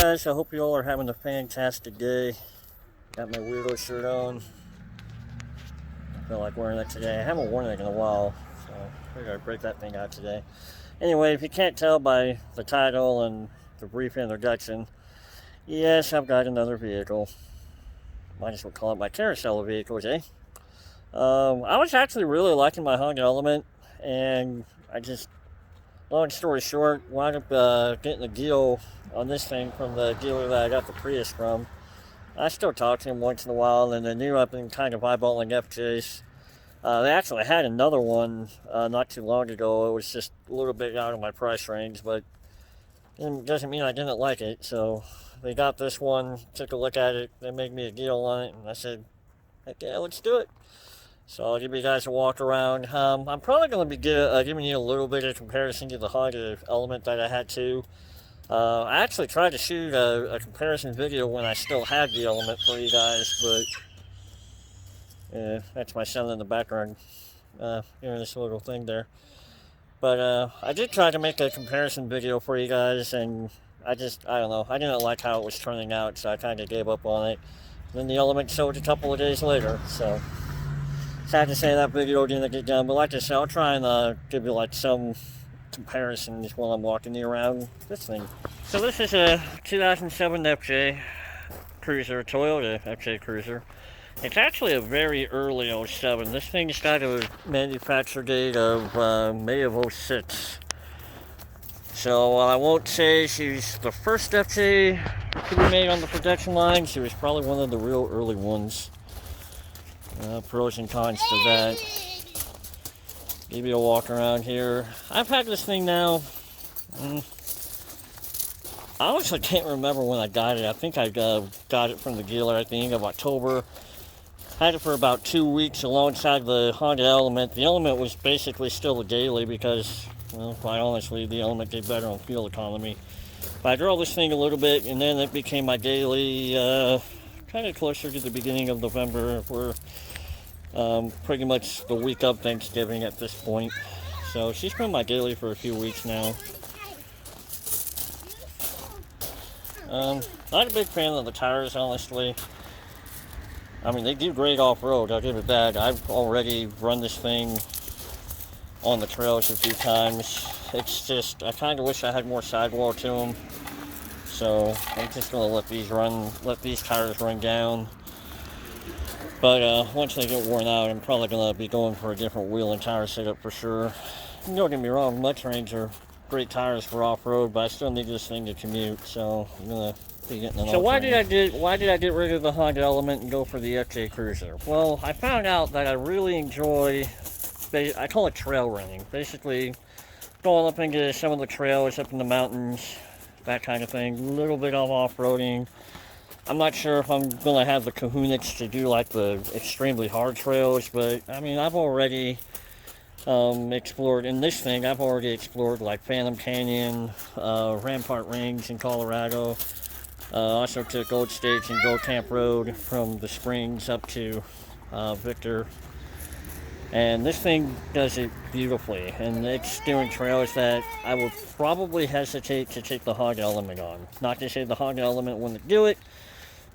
guys, I hope you all are having a fantastic day. Got my weirdo shirt on. I feel like wearing it today. I haven't worn it in a while, so I figured I'd break that thing out today. Anyway, if you can't tell by the title and the brief introduction, yes, I've got another vehicle. Might as well call it my carousel of vehicles, eh? I was actually really liking my Honda Element, and long story short, wound up getting a deal on this thing from the dealer that I got the Prius from. I still talk to him once in a while, and they knew I've been kind of eyeballing FJs. They actually had another one not too long ago. It was just a little bit out of my price range, but it doesn't mean I didn't like it. So they got this one, took a look at it, they made me a deal on it, and I said, heck yeah, let's do it. So I'll give you guys a walk around. I'm probably going to be giving you a little bit of comparison to the Honda Element that I had too. I actually tried to shoot a comparison video when I still had the Element for you guys, but that's my son in the background hearing this little thing there. But I did try to make a comparison video for you guys, and I don't know, I didn't like how it was turning out, so I kind of gave up on it. Then the Element showed a couple of days later, so sad to say that video didn't get done, but like I said, I'll try and give you like some comparisons while I'm walking you around this thing. So this is a 2007 FJ Cruiser, Toyota FJ Cruiser. It's actually a very early 07. This thing's got a manufacture date of May of 06. So while I won't say she's the first FJ to be made on the production line, she was probably one of the real early ones. Pros and cons to that. Give you a walk around here. I've had this thing now. I honestly can't remember when I got it. I think I got it from the dealer at the end of October. Had it for about 2 weeks alongside the Honda Element. The Element was basically still a daily because, well, quite honestly, the Element did better on fuel economy. But I drove this thing a little bit, and then it became my daily kind of closer to the beginning of November. We're pretty much the week of Thanksgiving at this point. So she's been my daily for a few weeks now. Not a big fan of the tires, honestly. I mean, they do great off-road, I'll give it that. I've already run this thing on the trails a few times. It's just, I kind of wish I had more sidewall to them. So I'm just going to let these tires run down. But once they get worn out, I'm probably going to be going for a different wheel and tire setup for sure. Don't get me wrong, Mudtrains are great tires for off-road, but I still need this thing to commute, so I'm going to be getting an. So why did I get rid of the Honda Element and go for the FJ Cruiser? Well, I found out that I really enjoy, I call it trail running. Basically, going up into some of the trails up in the mountains, that kind of thing. A little bit of off-roading. I'm not sure if I'm going to have the kahunas to do like the extremely hard trails, but I mean, I've already explored, in this thing, I've already explored like Phantom Canyon, Rampart Range in Colorado. Also took Old Stage and Gold Camp Road from the Springs up to Victor. And this thing does it beautifully, and it's doing trails that I would probably hesitate to take the Honda Element on. Not to say the Honda Element wouldn't do it,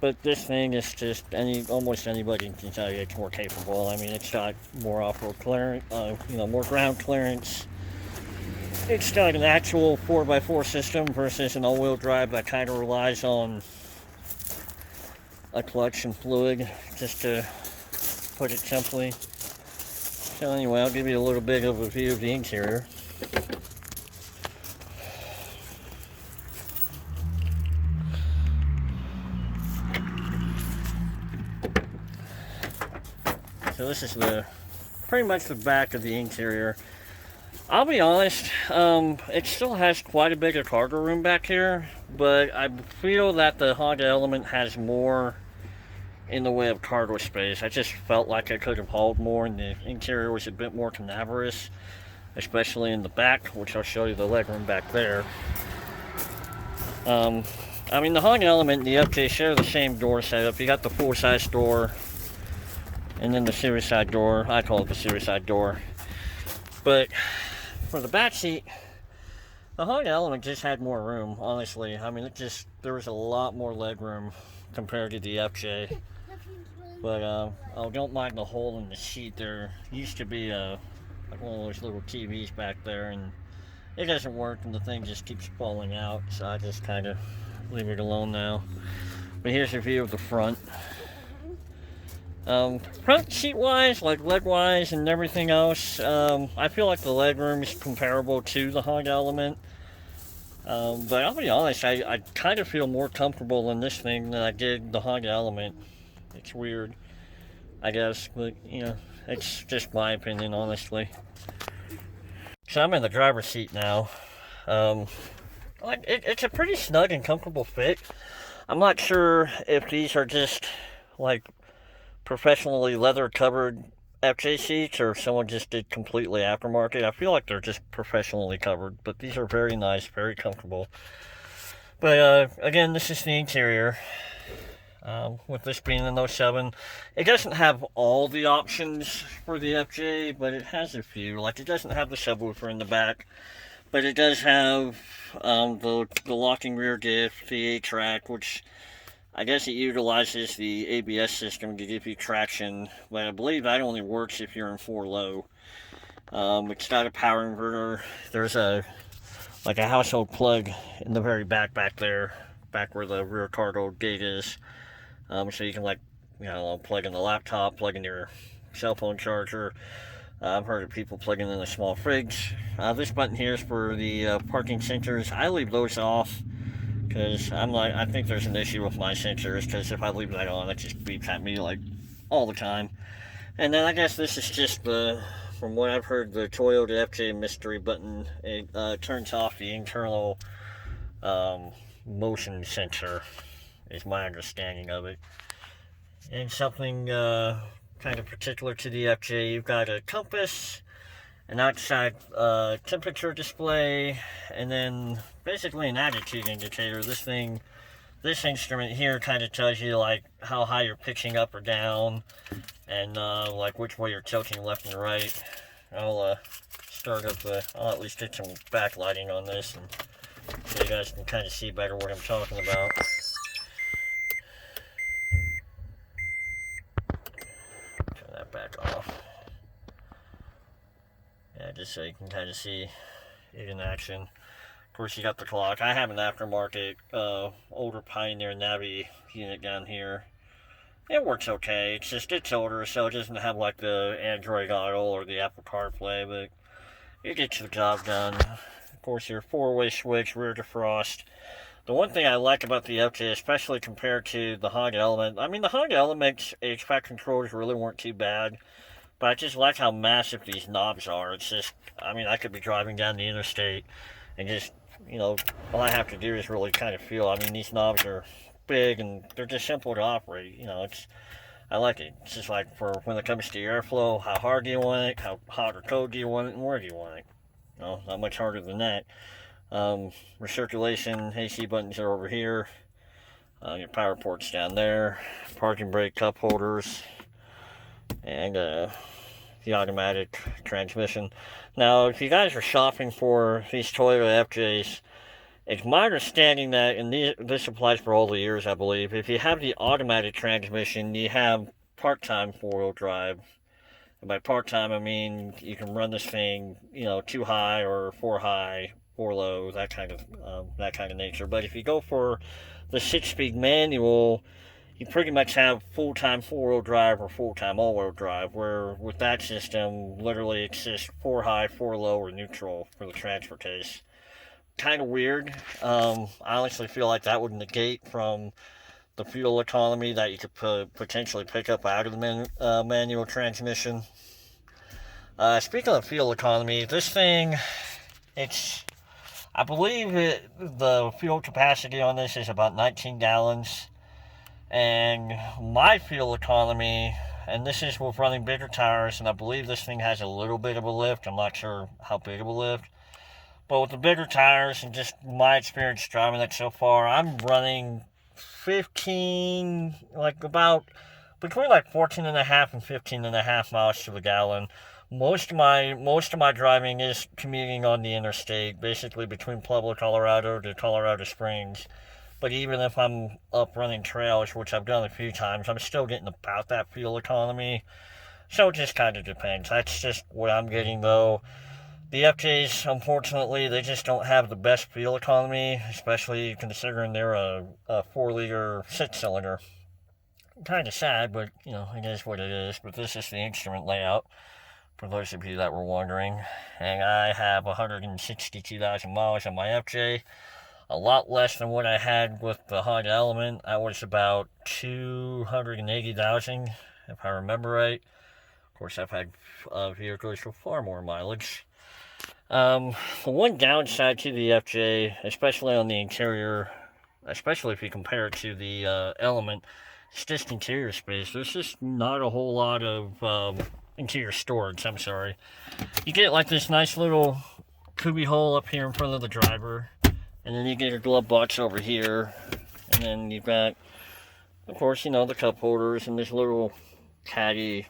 but this thing is just, almost anybody can tell you it's more capable. I mean, it's got more off-road clearance, more ground clearance. It's got an actual 4x4 system versus an all-wheel drive that kind of relies on a clutch and fluid, just to put it simply. So anyway, I'll give you a little bit of a view of the interior. So this is pretty much the back of the interior. I'll be honest, it still has quite a bit of cargo room back here, but I feel that the Honda Element has more in the way of cargo space. I just felt like I could have hauled more, and the interior was a bit more cavernous, especially in the back, which I'll show you the legroom back there. I mean, the Honda Element and the FJ share the same door setup. You got the full-size door, and then the suicide door. I call it the suicide door. But for the back seat, The Honda Element just had more room, honestly. I mean, there was a lot more leg room compared to the FJ. But I don't mind the hole in the seat. There used to be like one of those little TVs back there, and it doesn't work, and the thing just keeps falling out. So I just kind of leave it alone now. But here's a view of the front. Front seat wise, like leg wise and everything else, I feel like the leg room is comparable to the Honda Element. But I'll be honest, I kind of feel more comfortable in this thing than I did the Honda Element. It's weird, I guess, but it's just my opinion, honestly. So I'm in the driver's seat now. It's a pretty snug and comfortable fit. I'm not sure if these are just like professionally leather covered FJ seats or if someone just did completely aftermarket. I feel like they're just professionally covered, but these are very nice, very comfortable. But again, this is the interior. With this being an 07, it doesn't have all the options for the FJ, but it has a few. Like, it doesn't have the subwoofer in the back, but it does have the locking rear diff, the 8-track, which I guess it utilizes the ABS system to give you traction, but I believe that only works if you're in 4-low. It's got a power inverter. There's a household plug in the very back there, back where the rear cargo gate is. So you can plug in the laptop, plug in your cell phone charger. I've heard of people plugging in a small fridge. This button here is for the parking sensors. I leave those off because I think there's an issue with my sensors, because if I leave that on, it just beeps at me like all the time. And then I guess this is just from what I've heard, the Toyota FJ mystery button. It turns off the internal motion sensor, is my understanding of it. And something kind of particular to the FJ, you've got a compass, an outside temperature display, and then basically an attitude indicator. This instrument here kind of tells you like how high you're pitching up or down, and like which way you're tilting left and right. I'll I'll at least get some backlighting on this, and so you guys can kind of see better what I'm talking about. Turn that back off. Yeah, just so you can kind of see it in action. Of course, you got the clock. I have an aftermarket older Pioneer Navi unit down here. It works okay. It's older, so it doesn't have like the Android Auto or the Apple CarPlay, but it gets the job done. Of course, your 4-way switch, rear defrost. The one thing I like about the FJ, especially compared to the Honda Element, I mean, the Honda Element's HVAC controllers really weren't too bad, but I just like how massive these knobs are. It's just, I could be driving down the interstate and just, all I have to do is really kind of feel. These knobs are big and they're just simple to operate. I like it. It's just like for when it comes to airflow, how hard do you want it, how hot or cold do you want it, and where do you want it? Not much harder than that. Recirculation, AC buttons are over here. Your power port's down there. Parking brake cup holders. And the automatic transmission. Now, if you guys are shopping for these Toyota FJs, it's my understanding that, and this applies for all the years, I believe, if you have the automatic transmission, you have part-time 4-wheel drive. And by part-time, I mean you can run this thing, 2 high or 4 high, 4 low, that kind of nature. But if you go for the 6-speed manual, you pretty much have full-time 4-wheel drive or full-time all-wheel drive, where with that system, literally it's just 4 high, 4 low, or neutral for the transfer case. Kind of weird. I honestly feel like that would negate from the fuel economy that you could potentially pick up out of the manual transmission. Speaking of fuel economy, this thing, I believe the fuel capacity on this is about 19 gallons. And my fuel economy, and this is with running bigger tires, and I believe this thing has a little bit of a lift. I'm not sure how big of a lift. But with the bigger tires and just my experience driving it so far, I'm running 15, about between 14.5 and 15.5 miles to the gallon. most of my driving is commuting on the interstate, basically between Pueblo, Colorado to Colorado Springs. But even if I'm up running trails, which I've done a few times, I'm still getting about that fuel economy. So it just kind of depends. That's just what I'm getting though. The FJs, unfortunately, they just don't have the best fuel economy, especially considering they're a 4-liter 6-cylinder. Kind of sad, but it is what it is. But this is the instrument layout, for those of you that were wondering. And I have 162,000 miles on my FJ. A lot less than what I had with the Honda Element. I was about 280,000, if I remember right. Of course, I've had vehicles with far more mileage. The one downside to the FJ, especially on the interior, especially if you compare it to the Element, it's just interior space. There's just not a whole lot of interior storage, I'm sorry. You get like this nice little cubby hole up here in front of the driver, and then you get your glove box over here, and then you've got, of course, the cup holders and this little caddy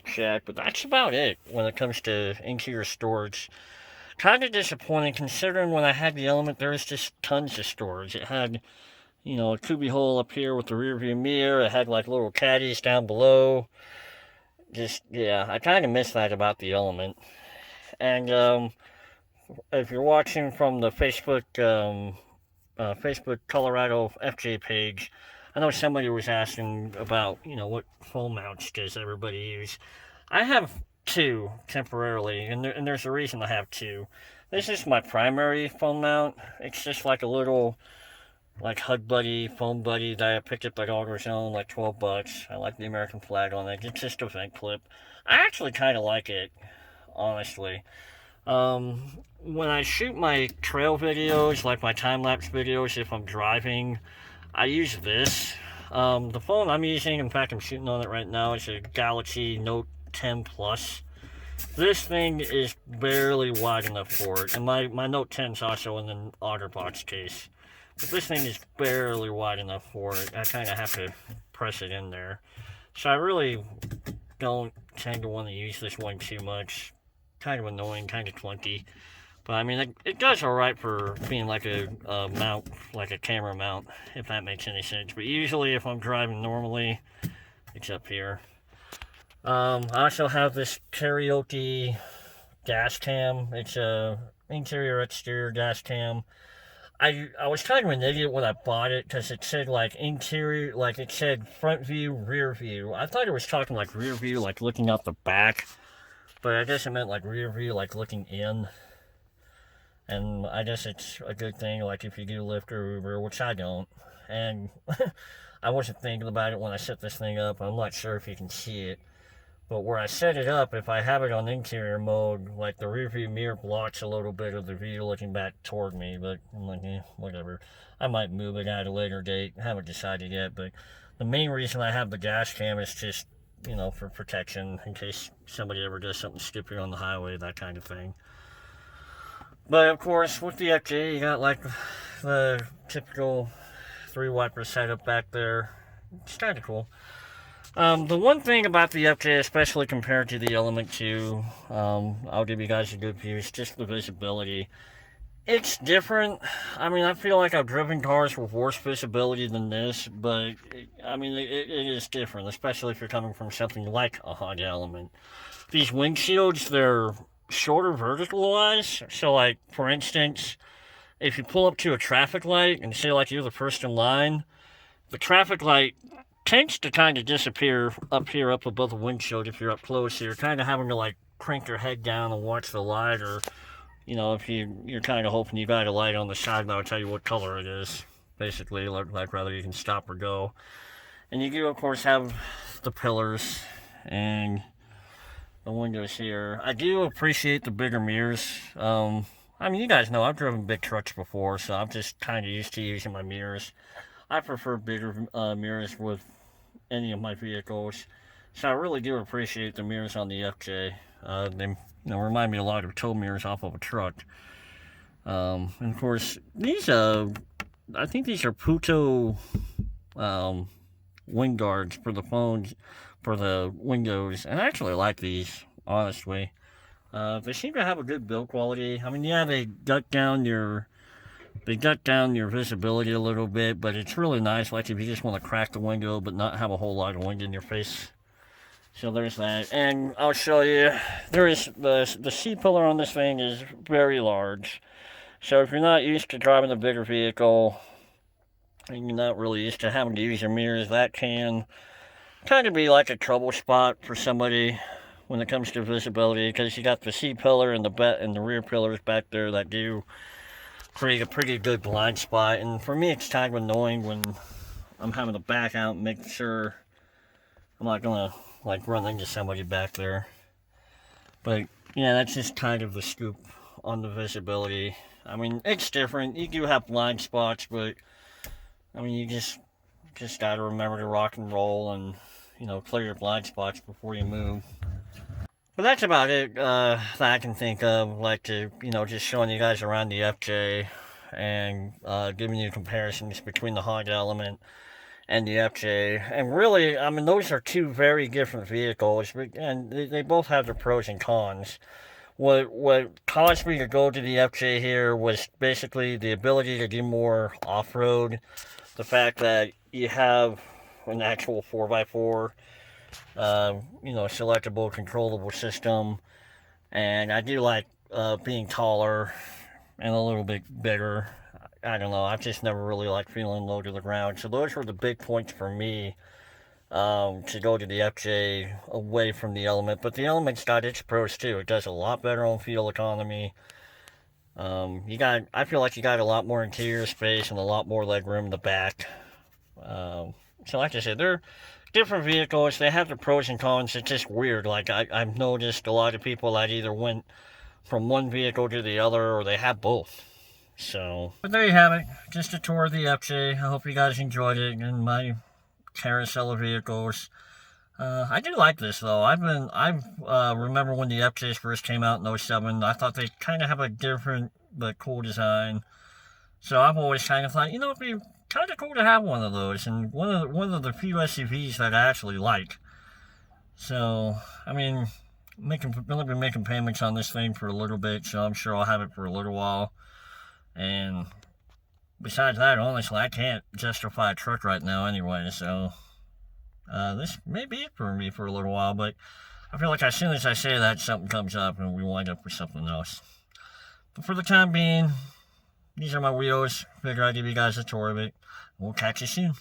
shack, but that's about it when it comes to interior storage. Kind of disappointing considering when I had the Element, there was just tons of storage. It had, a cubby hole up here with the rear view mirror. It had like little caddies down below. I kind of miss that about the Element. And if you're watching from the Facebook Colorado FJ page, I know somebody was asking about, what phone mounts does everybody use. I have two temporarily, and there's a reason I have two. This is my primary phone mount. It's just like a little, like Hug Buddy, phone buddy that I picked up at AutoZone, like $12. I like the American flag on it. It's just a vent clip. I actually kind of like it, honestly. When I shoot my trail videos, like my time-lapse videos, if I'm driving, I use this. The phone I'm using, in fact, I'm shooting on it right now, it's a Galaxy Note 10 Plus. This thing is barely wide enough for it, and my Note 10 is also in an OtterBox case. But this thing is barely wide enough for it. I kind of have to press it in there. So I really don't tend to want to use this one too much. Kind of annoying, kind of clunky. But I mean, it does alright for being like a mount, like a camera mount, if that makes any sense. But usually if I'm driving normally, it's up here. I also have this karaoke dash cam. It's a interior exterior dash cam. I was kind of an idiot when I bought it because it said like interior, like it said front view, rear view. I thought it was talking like rear view, like looking out the back. But I guess it meant like rear view, like looking in. And I guess it's a good thing, like if you do Lyft or Uber, which I don't. And I wasn't thinking about it when I set this thing up. I'm not sure if you can see it. But where I set it up, if I have it on interior mode, like the rear view mirror blocks a little bit of the view looking back toward me. But I'm like, whatever. I might move it at a later date. I haven't decided yet. But the main reason I have the dash cam is just, for protection in case somebody ever does something stupid on the highway, that kind of thing. But of course, with the FJ, you got like the typical 3-wiper setup back there. It's kind of cool. The one thing about the FJ, especially compared to the Element 2, I'll give you guys a good view, is just the visibility. It's different. I mean, I feel like I've driven cars with worse visibility than this, but it is different, especially if you're coming from something like a Honda Element. These windshields, they're shorter vertical-wise, so like, for instance, if you pull up to a traffic light and say like you're the first in line, the traffic light tends to kind of disappear up here, up above the windshield if you're up close, so you're kind of having to like crank your head down and watch the light, or if you're kind of hoping you got a light on the side that'll tell you what color it is, basically, like whether you can stop or go. And you do, of course, have the pillars and the windows here. I do appreciate the bigger mirrors. You guys know I've driven big trucks before, so I'm just kind of used to using my mirrors. I prefer bigger mirrors with any of my vehicles, so I really do appreciate the mirrors on the FJ. They remind me a lot of tow mirrors off of a truck. And of course, these I think these are Puto wind guards for the phones, for the windows, and I actually like these. honestly. They seem to have a good build quality. I mean, yeah, they gut down your visibility a little bit, but it's really nice. Like if you just want to crack the window, but not have a whole lot of wind in your face. So there's that, and I'll show you. There is the C-pillar on this thing is very large. So if you're not used to driving a bigger vehicle, and you're not really used to having to use your mirrors, that can kind of be like a trouble spot for somebody when it comes to visibility, because you got the C-pillar and the rear pillars back there that do create a pretty good blind spot. And for me, it's kind of annoying when I'm having to back out and make sure I'm not gonna like run into somebody back there. But yeah, that's just kind of the scoop on the visibility. I mean, it's different. You do have blind spots, but I mean, you just gotta remember to rock and roll and, you know, clear your blind spots before you move. But that's about it that I can think of, like to, you know, just showing you guys around the FJ and giving you comparisons between the Honda Element and the FJ. And really, I mean, those are two very different vehicles, and they both have their pros and cons. What caused me to go to the FJ here was basically the ability to do more off-road. The fact that you have an actual 4x4, you know, selectable, controllable system. And I do like being taller and a little bit bigger. I don't know, I've just never really liked feeling low to the ground. So those were the big points for me to go to the FJ away from the Element. But the Element's got its pros too. It does a lot better on fuel economy. I feel like you got a lot more interior space and a lot more leg room in the back. So like I said, they're different vehicles. They have the pros and cons. It's just weird. Like I've noticed a lot of people that either went from one vehicle to the other, or they have both. So, but there you have it. Just a tour of the FJ. I hope you guys enjoyed it and my carousel of vehicles. I do like this though. I remember when the FJs first came out in 07. I thought they kind of have a different but cool design. So I've always kind of thought, you know, it'd be kind of cool to have one of those, and one of the few SUVs that I actually like. So, I mean, gonna be making payments on this thing for a little bit, so I'm sure I'll have it for a little while. And besides that, honestly, I can't justify a truck right now anyway, so this may be it for me for a little while, but I feel like as soon as I say that, something comes up and we wind up with something else. But for the time being, these are my wheels. Figure I'd give you guys a tour of it. We'll catch you soon.